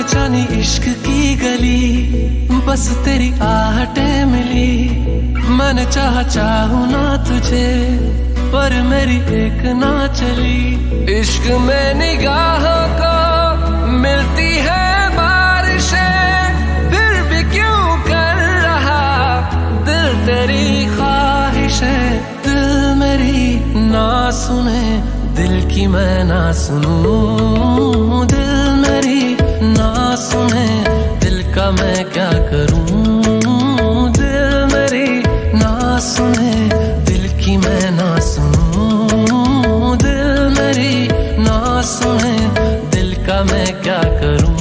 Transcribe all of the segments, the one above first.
जानी इश्क की गली, बस तेरी आहटें मिली। मैंने चाहूं ना तुझे, पर मेरी एक ना चली। इश्क में निगाहों को मिलती है बारिशें, फिर भी क्यों कर रहा दिल तेरी ख्वाहिशें। दिल मेरी ना सुने, दिल की मैं ना सुनूं। दिल मेरी ना सुने, दिल का मैं क्या करूं। दिल मेरी ना सुने, दिल की मैं ना सुनूं। दिल मेरी ना सुने, दिल का मैं क्या करूं।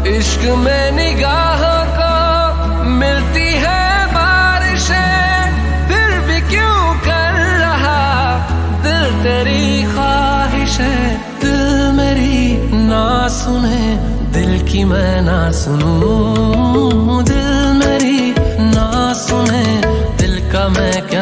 इश्क में निगाहों को मिलती है बारिशें, फिर भी क्यों कर रहा दिल तेरी ख्वाहिशें। दिल मेरी ना सुने, दिल की मैं ना सुनूं। दिल मेरी ना सुने, दिल का मैं क्या